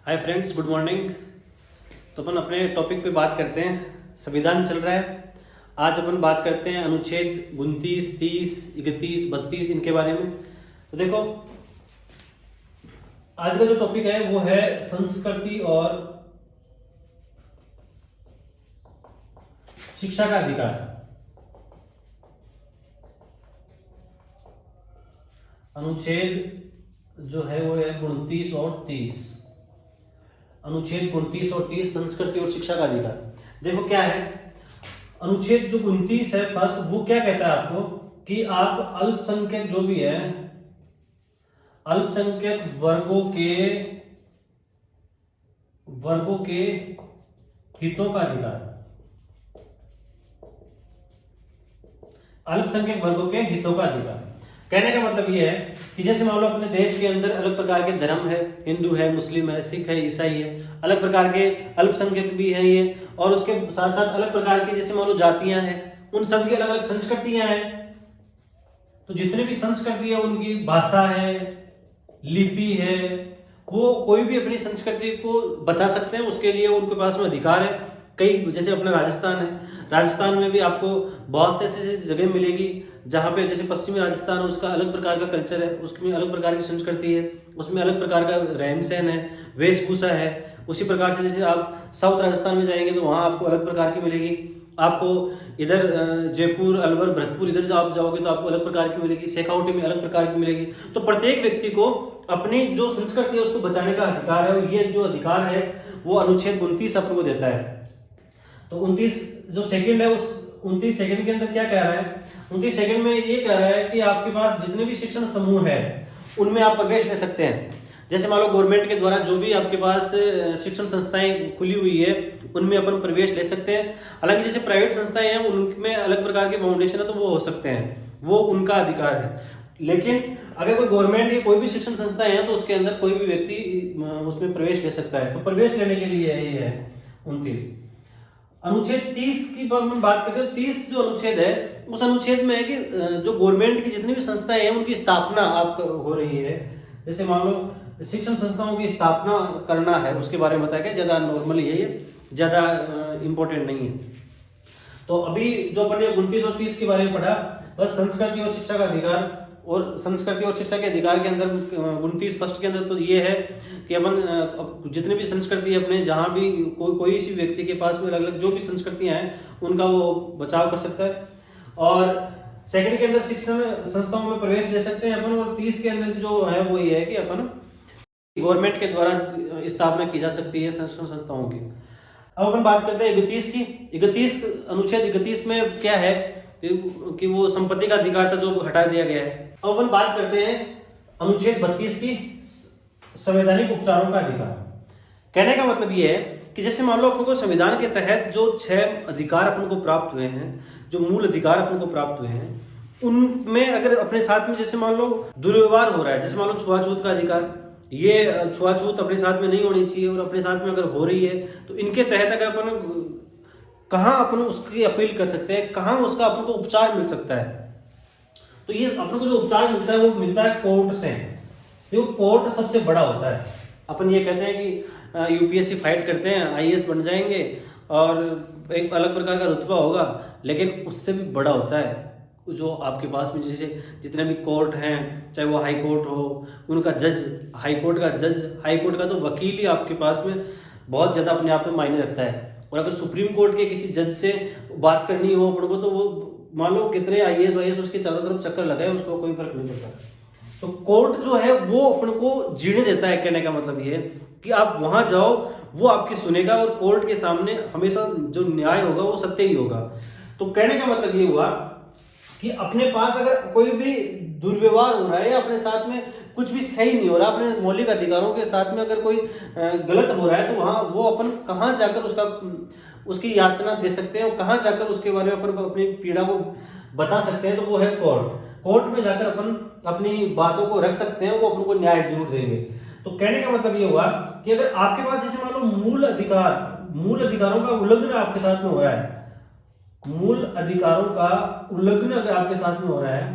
Hi friends, good morning. तो अपन अपने topic पे बात करते हैं। संविधान चल रहा है। आज अपन बात करते हैं अनुच्छेद 29, 30, 31, 32 इनके बारे में। तो देखो, आज का जो टॉपिक है वो है संस्कृति और शिक्षा का अधिकार। अनुच्छेद जो है वो है 29 और 30। अनुच्छेद 29 और 30 संस्कृति और शिक्षा का अधिकार। देखो क्या है अनुच्छेद जो 29 है, फर्स्ट वो क्या कहता है आपको कि आप अल्पसंख्यक जो भी है, अल्पसंख्यक वर्गों के हितों का अधिकार। अल्पसंख्यक वर्गों के हितों का अधिकार कहने का मतलब ये है कि जैसे मान लो अपने देश के अंदर अलग प्रकार के धर्म है, हिंदू है, मुस्लिम है, सिख है, ईसाई है, अलग प्रकार के अल्पसंख्यक भी है ये, और उसके साथ साथ अलग प्रकार के जैसे मान लो जातियां हैं, उन सब की अलग अलग संस्कृतियां हैं। तो जितने भी संस्कृति है उनकी भाषा है, लिपि है, वो कोई भी अपनी संस्कृति को बचा सकते हैं, उसके लिए उनके पास में अधिकार है। कई जैसे अपना राजस्थान है, राजस्थान में भी आपको बहुत से ऐसे जगह मिलेगी जहाँ पे जैसे पश्चिमी राजस्थान है, उसका अलग प्रकार का कल्चर है, उसमें अलग प्रकार की संस्कृति है, उसमें अलग प्रकार का रहन सहन है, वेशभूषा है। उसी प्रकार से जैसे आप साउथ राजस्थान में जाएंगे तो वहाँ आपको अलग प्रकार की मिलेगी। आपको इधर जयपुर, अलवर, भरतपुर इधर जो आप जाओगे तो आपको अलग प्रकार की मिलेगी, शेखावटी में अलग प्रकार की मिलेगी। तो प्रत्येक व्यक्ति को अपनी जो संस्कृति है उसको बचाने का अधिकार है, और ये जो अधिकार है वो अनुच्छेद 29 अपन को देता है। तो 29 जो सेकंड है, उस 29 सेकंड के अंदर क्या कह रहा है, 29 सेकंड में ये कह रहा है कि आपके पास जितने भी शिक्षण समूह है उनमें आप प्रवेश ले सकते हैं। जैसे मान लो गवर्नमेंट के द्वारा जो भी आपके पास शिक्षण संस्थाएं खुली हुई है उनमें अपन प्रवेश ले सकते हैं। हालांकि जैसे प्राइवेट संस्थाएं हैं उनमें अलग प्रकार के फाउंडेशन है तो वो हो सकते हैं, वो उनका अधिकार है। लेकिन अगर कोई गवर्नमेंट की कोई भी शिक्षण संस्था है तो उसके अंदर कोई भी व्यक्ति उसमें प्रवेश ले सकता है। तो प्रवेश लेने के लिए ये है 29। अनुच्छेद 30 की बात करते हैं। 30 जो अनुच्छेद है उस अनुच्छेद में है कि जो गवर्नमेंट की जितनी भी संस्थाएं हैं उनकी स्थापना आप हो रही है। जैसे मान लो शिक्षण संस्थाओं की स्थापना करना है, उसके बारे में बताया गया। ज्यादा नॉर्मली है, ये ज्यादा इंपॉर्टेंट नहीं है। तो अभी जो अपन ने 29 और 30 के बारे में पढ़ा, बस संस्कृति और शिक्षा का अधिकार। और संस्कृति और शिक्षा के अधिकार के अंदर 29 फर्स्ट के अंदर तो ये है कि अपन जितने भी संस्कृति अपने जहाँ भी कोई सी व्यक्ति के पास में अलग अलग जो भी संस्कृतियां हैं उनका वो बचाव कर सकता है। और सेकंड के अंदर शिक्षण संस्थाओं में प्रवेश ले सकते हैं अपन। और 30 के अंदर जो है वो ये है कि अपन गवर्नमेंट के द्वारा स्थापना की जा सकती है शिक्षण संस्थाओं की। अब अपन बात करते हैं 31 की। 31 अनुच्छेद 31 में क्या है कि वो संपत्ति का अधिकार था जो हटा दिया गया है। अब अपन बात करते हैं अनुच्छेद 32 की, संवैधानिक उपचारों का अधिकार। कहने का मतलब ये है कि जैसे मान लो अपन को संविधान के तहत जो 6 अधिकार अपन को प्राप्त हुए हैं, जो मूल अधिकार अपन को प्राप्त हुए हैं, उनमें अगर अपने साथ में जैसे मान लो दुर्व्यवहार हो रहा है, जैसे मान लो छुआछूत का अधिकार, ये छुआछूत अपने साथ में नहीं होनी चाहिए, और अपने साथ में अगर हो रही है तो इनके तहत अगर अपन कहाँ अपन उसकी अपील कर सकते हैं, कहाँ उसका अपन को उपचार मिल सकता है। तो ये अपन को जो उपचार मिलता है वो मिलता है कोर्ट से। तो कोर्ट सबसे बड़ा होता है। अपन ये कहते हैं कि यूपीएससी फाइट करते हैं, आईएएस बन जाएंगे और एक अलग प्रकार का रुतबा होगा, लेकिन उससे भी बड़ा होता है जो आपके पास में जैसे जितने भी कोर्ट हैं, चाहे वो हाई कोर्ट हो, उनका जज, हाई कोर्ट का जज, हाई कोर्ट का तो वकील ही आपके पास में बहुत ज़्यादा अपने आप में मायने रखता है। और अगर सुप्रीम कोर्ट के किसी जज से बात करनी हो अपन को तो वो मान लो कितने आईएएस वाईएएस उसके चारों तरफ चक्कर लगाए, उसको कोई फर्क नहीं पड़ता। तो कोर्ट जो है वो अपन को जीने देता है। कहने का मतलब ये है कि आप वहां जाओ, वो आपकी सुनेगा, और कोर्ट के सामने हमेशा जो न्याय होगा वो सत्य ही होगा। तो कहने का मतलब ये हुआ कि अपने पास अगर कोई भी दुर्व्यवहार हो रहा है या अपने साथ में कुछ भी सही नहीं हो रहा, अपने मौलिक अधिकारों के साथ में अगर कोई गलत हो रहा है, तो वहां वो अपन कहाँ जाकर उसकी याचना दे सकते हैं, और कहाँ जाकर उसके बारे में अपन अपनी पीड़ा को बता सकते हैं, तो वो है कोर्ट। कोर्ट में जाकर अपन अपनी बातों को रख सकते हैं, वो अपन को न्याय जरूर देंगे। तो कहने का मतलब ये हुआ कि अगर आपके पास जैसे मान लो मूल अधिकारों का उल्लंघन आपके साथ में हो रहा है, मूल अधिकारों का उल्लंघन अगर आपके साथ में हो रहा है,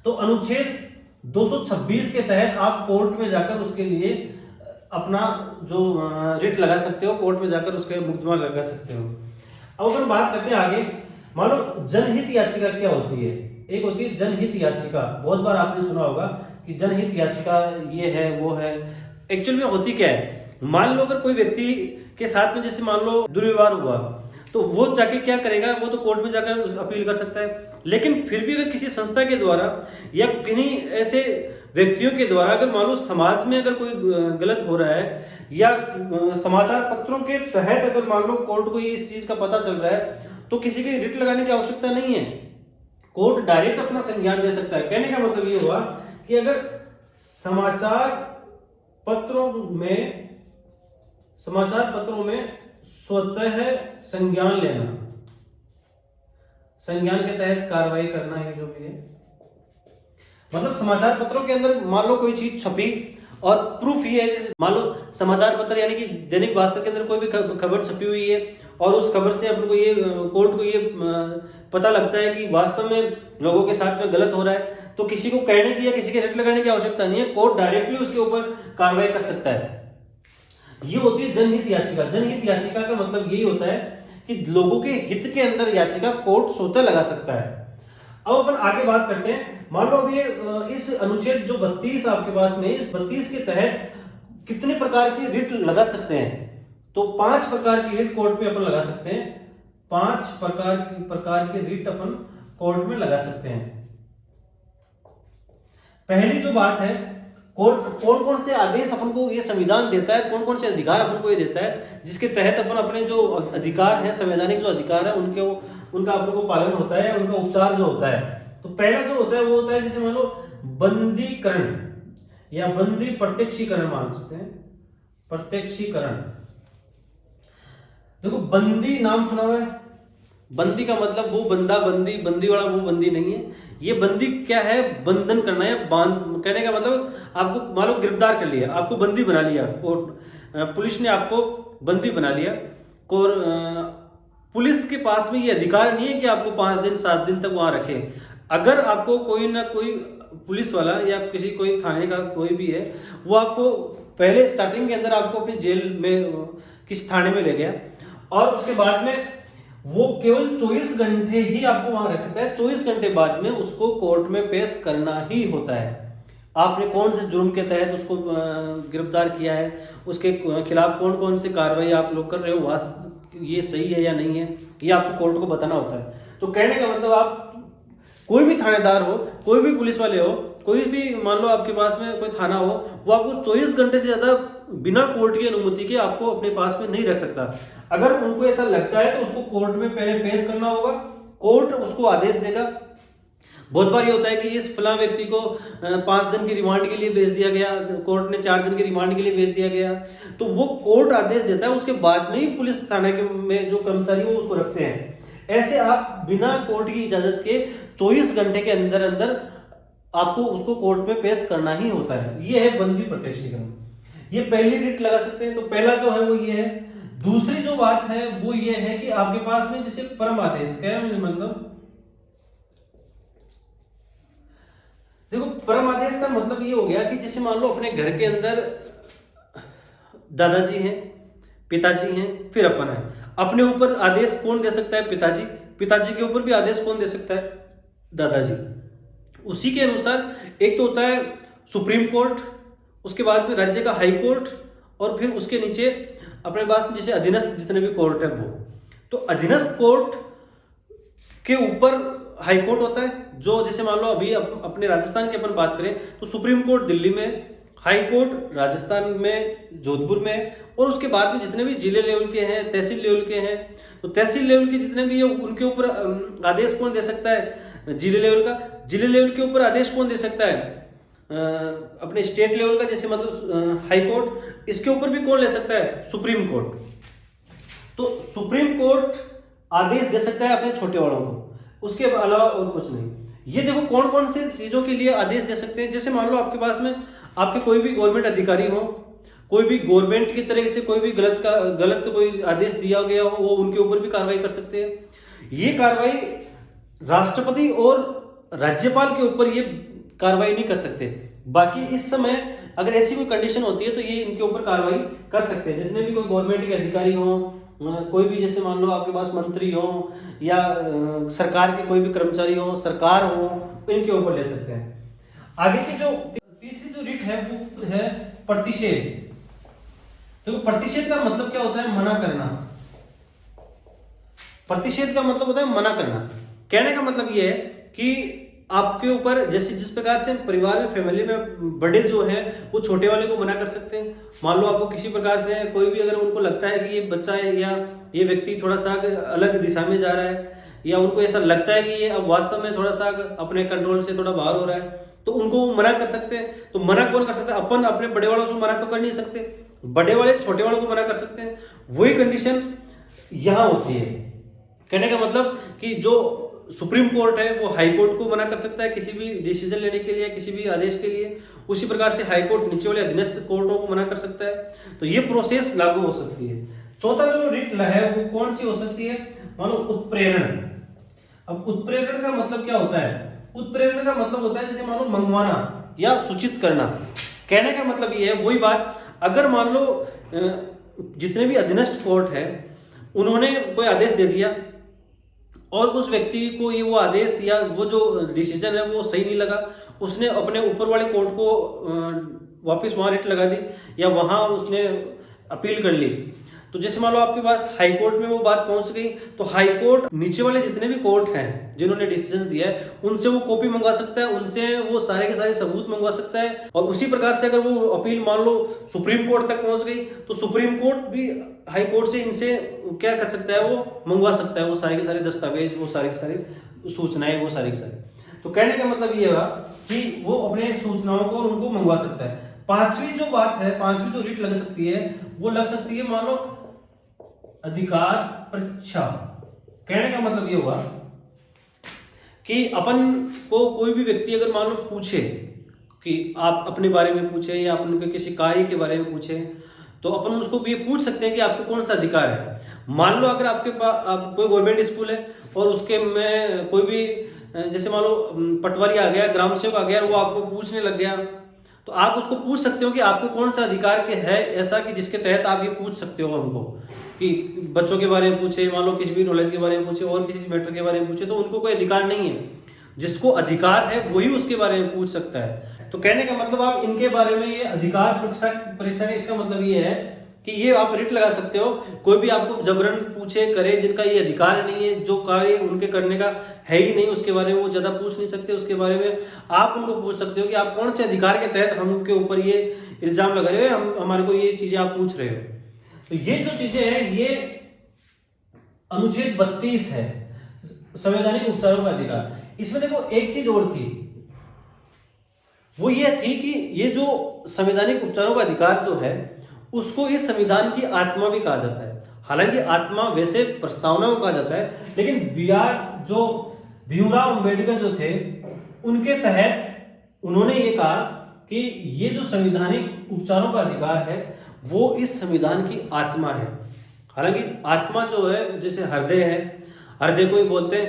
तो अनुच्छेद 226 के तहत आप कोर्ट में जाकर उसके लिए अपना जो रिट लगा सकते हो, कोर्ट में जाकर उसके मुकदमा लगा सकते हो। अब अपन बात करते हैं आगे। मान लो जनहित याचिका क्या होती है। एक होती है जनहित याचिका, बहुत बार आपने सुना होगा कि जनहित याचिका ये है वो है। एक्चुअल में होती क्या है, मान लो अगर कोई व्यक्ति के साथ में जैसे मान लो दुर्व्यवहार हुआ, तो वो जाके क्या करेगा, वो तो कोर्ट में जाकर अपील कर सकता है। लेकिन फिर भी अगर किसी संस्था के द्वारा या किन्हीं ऐसे व्यक्तियों के द्वारा अगर मान लो समाज में अगर कोई गलत हो रहा है, या समाचार पत्रों के तहत अगर मान लो कोर्ट को ये इस चीज का पता चल रहा है, तो किसी की रिट लगाने की आवश्यकता नहीं है। कोर्ट डायरेक्ट अपना संज्ञान दे सकता है। कहने का मतलब ये हुआ कि अगर समाचार पत्रों में स्वतः संज्ञान लेना, संज्ञान के तहत कार्रवाई करना है जो भी है, मतलब समाचार पत्रों के अंदर मान लो कोई चीज छपी और प्रूफ ये है, मान लो समाचार पत्र यानी कि दैनिक भास्कर के अंदर कोई भी खबर छपी हुई है और उस खबर से अपन को ये कोर्ट को ये पता लगता है कि वास्तव में लोगों के साथ में गलत हो रहा है, तो किसी को कहने की या किसी के रिट लगाने की आवश्यकता नहीं है। कोर्ट डायरेक्टली उसके ऊपर कार्रवाई कर सकता है। ये होती है जनहित याचिका। जनहित याचिका का मतलब यही होता है कि लोगों के हित के अंदर याचिका कोर्ट स्वतः लगा सकता है। अब अपन आगे बात करते हैं। मान लो अब ये इस अनुच्छेद जो 32 आपके पास में, इस 32 के तहत कितने प्रकार की रिट लगा सकते हैं, तो 5 प्रकार की रिट कोर्ट में अपन लगा सकते हैं। 5 प्रकार की रिट अपन कोर्ट में लगा सकते हैं। पहली जो बात है, कोर्ट कौन कौन से आदेश अपन को ये संविधान देता है, कौन कौन से अधिकार अपन को ये देता है, जिसके तहत अपन अपने जो अधिकार है, संवैधानिक जो अधिकार है, उनका अपन को पालन होता है, उनका उपचार जो होता है। तो पहला जो होता है वो होता है जैसे मान लो बंदीकरण या बंदी प्रत्यक्षीकरण मान सकते हैं। प्रत्यक्षीकरण, देखो बंदी नाम सुना हुआ है। बंदी का मतलब वो बंदा, बंदी वाला वो बंदी नहीं है। ये बंदी क्या है, बंधन करना है, बांध। कहने का मतलब आपको मान लो गिरफ्तार कर लिया, आपको बंदी बना लिया, कोर्ट पुलिस ने आपको बंदी बना लिया। पुलिस के पास में ये अधिकार नहीं है कि आपको 5 दिन 7 दिन तक वहां रखे। अगर आपको कोई ना कोई पुलिस वाला या किसी कोई थाने का कोई भी है, वो आपको पहले स्टार्टिंग के अंदर आपको अपनी जेल में किस थाने में ले गया और उसके बाद में वो केवल 24 घंटे ही आपको वहां रख सकता है। 24 घंटे बाद में उसको कोर्ट में पेश करना ही होता है। आपने कौन से जुर्म के तहत उसको गिरफ्तार किया है, उसके खिलाफ कौन कौन से कार्रवाई आप लोग कर रहे हो, वास्तव ये सही है या नहीं है, ये आपको कोर्ट को बताना होता है। तो कहने का मतलब आप कोई भी थानेदार हो, कोई भी पुलिस वाले हो, कोई भी मान लो आपके पास में कोई थाना हो, वो आपको 24 घंटे से ज्यादा बिना कोर्ट की अनुमति के आपको अपने पास में नहीं रख सकता। अगर उनको ऐसा लगता है तो उसको कोर्ट में पहले पेश करना होगा, कोर्ट उसको आदेश देगा। बहुत बार ये होता है कि इस फला व्यक्ति को 5 दिन की रिमांड के लिए भेज दिया गया, कोर्ट ने 4 दिन की रिमांड के लिए भेज दिया गया, तो वो कोर्ट आदेश देता है, उसके बाद में ही पुलिस थाने के में जो कर्मचारी वो उसको रखते हैं। ऐसे आप बिना कोर्ट की इजाजत के 24 घंटे के अंदर अंदर आपको उसको कोर्ट में पेश करना ही होता है। ये है बंदी प्रत्यक्षीकरण। ये पहली रिट लगा सकते हैं। तो पहला जो है वो ये है। दूसरी जो बात है वो ये है कि आपके पास में जैसे परम आदेश, क्या है मतलब, देखो परम आदेश का मतलब ये हो गया कि जैसे मान लो अपने घर के अंदर दादाजी हैं, पिताजी हैं, फिर अपन है। अपने ऊपर आदेश कौन दे सकता है, पिताजी। पिताजी के ऊपर भी आदेश कौन दे सकता है, दादाजी। उसी के अनुसार एक तो होता है सुप्रीम कोर्ट, उसके बाद में राज्य का हाई कोर्ट, और फिर उसके नीचे अपने पास जैसे अधीनस्थ जितने भी कोर्ट है वो। तो अधीनस्थ कोर्ट के ऊपर हाई कोर्ट होता है, जो जैसे मान लो अभी अपने राजस्थान की अपन बात करें तो सुप्रीम कोर्ट दिल्ली में, हाई कोर्ट राजस्थान में जोधपुर में, और उसके बाद में जितने भी जिले लेवल के हैं, तहसील लेवल के हैं, तो तहसील लेवल के जितने भी है उनके ऊपर आदेश कौन दे सकता है, जिले लेवल का। जिले लेवल के ऊपर आदेश कौन दे सकता है, अपने स्टेट लेवल का, जैसे मतलब हाई कोर्ट। इसके ऊपर भी कौन ले सकता है, सुप्रीम कोर्ट। तो सुप्रीम कोर्ट आदेश दे सकता है अपने छोटे वालों को, उसके अलावा और कुछ नहीं। ये देखो कौन कौन से चीजों के लिए आदेश दे सकते हैं। जैसे मान लो आपके पास में आपके कोई भी गवर्नमेंट अधिकारी हो, कोई भी गवर्नमेंट की तरह से कोई भी गलत कोई आदेश दिया गया हो, वो उनके ऊपर भी कार्रवाई कर सकते हैं। ये कार्रवाई राष्ट्रपति और राज्यपाल के ऊपर ये कार्रवाई नहीं कर सकते। बाकी इस समय अगर ऐसी कोई कंडीशन होती है तो ये इनके ऊपर कार्रवाई कर सकते हैं। जितने भी कोई गवर्नमेंट के अधिकारी हों, कोई भी जैसे मान लो आपके पास मंत्री हो या सरकार के कोई भी कर्मचारी हो, सरकार हो, इनके ऊपर ले सकते हैं। आगे की जो तीसरी जो रिट है वो है प्रतिषेध। तो प्रतिषेध का मतलब क्या होता है? मना करना। प्रतिषेध का मतलब होता है मना करना। कहने का मतलब ये है कि आपके ऊपर जैसे जिस प्रकार से परिवार में, फैमिली में बड़े जो हैं वो छोटे वाले को मना कर सकते हैं। मान लो आपको किसी प्रकार से कोई भी अगर उनको लगता है कि ये बच्चा है या ये व्यक्ति थोड़ा सा अलग दिशा में जा रहा है, या उनको ऐसा लगता है कि ये अब वास्तव में थोड़ा सा अपने कंट्रोल से थोड़ा बाहर हो रहा है, तो उनको मना कर सकते हैं। तो मना कौन कर सकता है? अपन अपने बड़े वालों से मना तो कर नहीं सकते, बड़े वाले छोटे वालों को मना कर सकते हैं। वही कंडीशन यहां होती है। कहने का मतलब कि जो सुप्रीम कोर्ट है वो हाई कोर्ट को मना कर सकता है किसी भी डिसीजन लेने के लिए, किसी भी आदेश के लिए। उसी प्रकार से हाई कोर्ट नीचे वाले अधीनस्थ कोर्टों को मना कर सकता है। तो ये प्रोसेस लागू हो सकती है। चौथा जो रिट है वो कौन सी हो सकती है? मानो उत्प्रेरण। अब उत्प्रेरण का मतलब क्या होता है? उत्प्रेरण का मतलब होता है जैसे मान लो मंगवाना या सूचित करना। कहने का मतलब ये है, वही बात, अगर मान लो जितने भी अधीनस्थ कोर्ट है उन्होंने कोई आदेश दे दिया और उस व्यक्ति को ये वो आदेश या वो जो डिसीजन है वो सही नहीं लगा, उसने अपने ऊपर वाले कोर्ट को वापस वहां रिट लगा दी या वहां उसने अपील कर ली। तो जैसे मान लो आपके पास हाई कोर्ट में वो बात पहुंच गई, तो हाई कोर्ट नीचे वाले जितने भी कोर्ट हैं जिन्होंने डिसीजन दिया है उनसे वो कॉपी मंगवा सकता है, उनसे वो सारे के सारे सबूत मंगवा सकता है। और उसी प्रकार से अगर वो अपील मान लो सुप्रीम कोर्ट तक पहुंच गई तो सुप्रीम कोर्ट भी हाई कोर्ट से इनसे क्या कर सकता है? वो मंगवा सकता है वो सारे के सारे दस्तावेज, वो सारे के सारे सूचनाएं, वो सारी के सारी। तो कहने का मतलब ये हुआ कि वो अपने सूचनाओं को उनको मंगवा सकता है। पांचवी जो बात है, पांचवी जो रिट लग सकती है वो लग सकती है मान लो अधिकार परीक्षा। कहने का मतलब ये हुआ कि अपन को कोई भी व्यक्ति अगर मान लो पूछे कि आप अपने बारे में पूछे या अपन के किसी कार्य के बारे में पूछे, तो अपन उसको ये पूछ सकते हैं कि आपको कौन सा अधिकार है। मान लो अगर आपके पास कोई गवर्नमेंट स्कूल है और उसके में कोई भी जैसे मान लो पटवारी आ गया, ग्राम सेवक आ गया और वो आपको पूछने लग गया, तो आप उसको पूछ सकते हो कि आपको कौन सा अधिकार के है ऐसा कि जिसके तहत आप ये पूछ सकते हो हमको, कि बच्चों के बारे में पूछे, मान लो किसी भी नॉलेज के बारे में पूछे और किसी मैटर के बारे में पूछे, तो उनको कोई अधिकार नहीं है। जिसको अधिकार है वही उसके बारे में पूछ सकता है। तो कहने का मतलब आप इनके बारे में ये अधिकार परीक्षा का इसका मतलब ये है कि ये आप रिट लगा सकते हो। कोई भी आपको जबरन पूछे करे जिनका ये अधिकार नहीं है, जो कार्य उनके करने का है ही नहीं, उसके बारे में वो ज्यादा पूछ नहीं सकते, उसके बारे में आप उनको पूछ सकते हो कि आप कौन से अधिकार के तहत हमके ऊपर ये इल्जाम लगा रहे हो, हमारे को ये चीजें आप पूछ रहे हो। तो ये जो चीजें हैं ये अनुच्छेद 32 है, संवैधानिक उपचारों का अधिकार। इसमें देखो एक चीज और थी, वो ये थी कि ये जो संवैधानिक उपचारों का अधिकार जो है उसको इस संविधान की आत्मा भी कहा जाता है। हालांकि आत्मा वैसे प्रस्तावना को कहा जाता है, लेकिन भीमराव अंबेडकर जो थे उनके तहत उन्होंने ये कहा कि ये जो संवैधानिक उपचारों का अधिकार है वो इस संविधान की आत्मा है। हालांकि आत्मा जो है जैसे हृदय है, हृदय को ही बोलते हैं,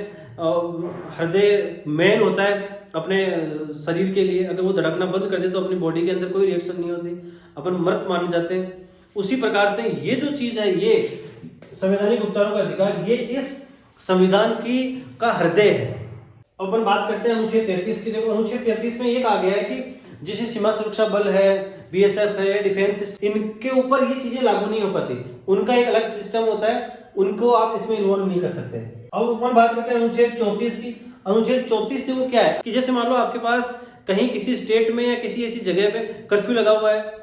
हृदय मेन होता है अपने शरीर के लिए, अगर वो धड़कना बंद कर दे तो अपनी बॉडी के अंदर कोई रिएक्शन नहीं होती, अपन मृत माने जाते हैं। उसी प्रकार से ये जो चीज है, ये संवैधानिक उपचारों का अधिकार, ये इस संविधान की का हृदय है। अब अपन बात करते हैं अनुच्छेद 33 की। देखो अनुच्छेद 33 में ये कहा गया है कि जैसे सीमा सुरक्षा बल है, बीएसएफ है, डिफेंस, इनके ऊपर ये चीजें लागू नहीं हो पाती, उनका एक अलग सिस्टम होता है, उनको आप इसमें इन्वॉल्व नहीं कर सकते। अब अपन बात करते हैं अनुच्छेद 34 की। अनुच्छेद 34 देखो क्या है कि जैसे मान लो आपके पास कहीं किसी स्टेट में या किसी ऐसी जगह पे कर्फ्यू लगा हुआ है,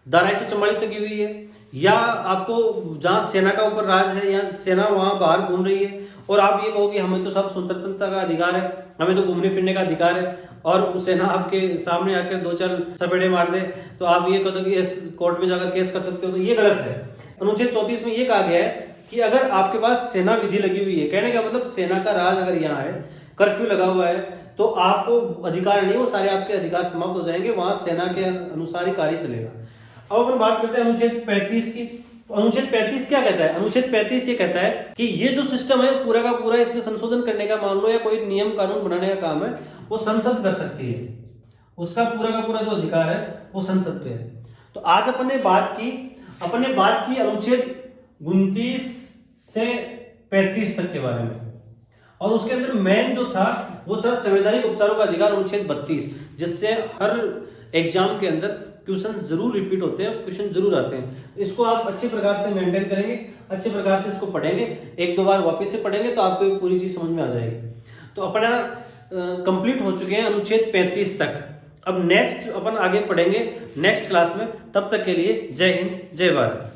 धारा 144 लगी हुई है, या आपको जहां सेना का ऊपर राज है या सेना वहां बाहर घूम रही है और आप ये कहो कि हमें तो सब स्वतंत्रता का अधिकार है, हमें तो घूमने फिरने का अधिकार है, और सेना आपके सामने आकर 2-4 सपेटे मार दे तो आप ये कहो कि इस कोर्ट में जाकर केस कर सकते हो, तो ये गलत है। अनुच्छेद 34 में ये कहा गया है कि अगर आपके पास सेना विधि लगी हुई है, कहने का मतलब सेना का राज अगर यहाँ है, कर्फ्यू लगा हुआ है, तो आपको अधिकार नहीं, वो सारे आपके अधिकार समाप्त हो जाएंगे, वहां सेना के अनुसार ही कार्य चलेगा। अब अपन बात करते हैं अनुच्छेद 35 की। तो अनुच्छेद 35 क्या कहता है? अनुच्छेद 35 ये कहता है कि ये जो सिस्टम है पूरा का पूरा, इसमें संशोधन करने का मान लो या कोई नियम कानून बनाने का काम है वो संसद कर सकती है। उसका पूरा का पूरा जो अधिकार है वो संसद पे है। तो आज अपने बात की अनुच्छेद 29 से 35 तक के बारे में, और उसके अंदर मेन जो था वो था संवैधानिक उपचारों का अधिकार अनुच्छेद 32, जिससे हर एग्जाम के अंदर क्वेश्चन जरूर रिपीट होते हैं, क्वेश्चन जरूर आते हैं। इसको आप अच्छे प्रकार से मेंटेन करेंगे, अच्छे प्रकार से इसको पढ़ेंगे, एक दो बार वापस से पढ़ेंगे तो आपको पूरी चीज समझ में आ जाएगी। तो अपना कंप्लीट हो चुके हैं अनुच्छेद 35 तक। अब नेक्स्ट अपन आगे पढ़ेंगे नेक्स्ट क्लास में। तब तक के लिए जय हिंद, जय भारत।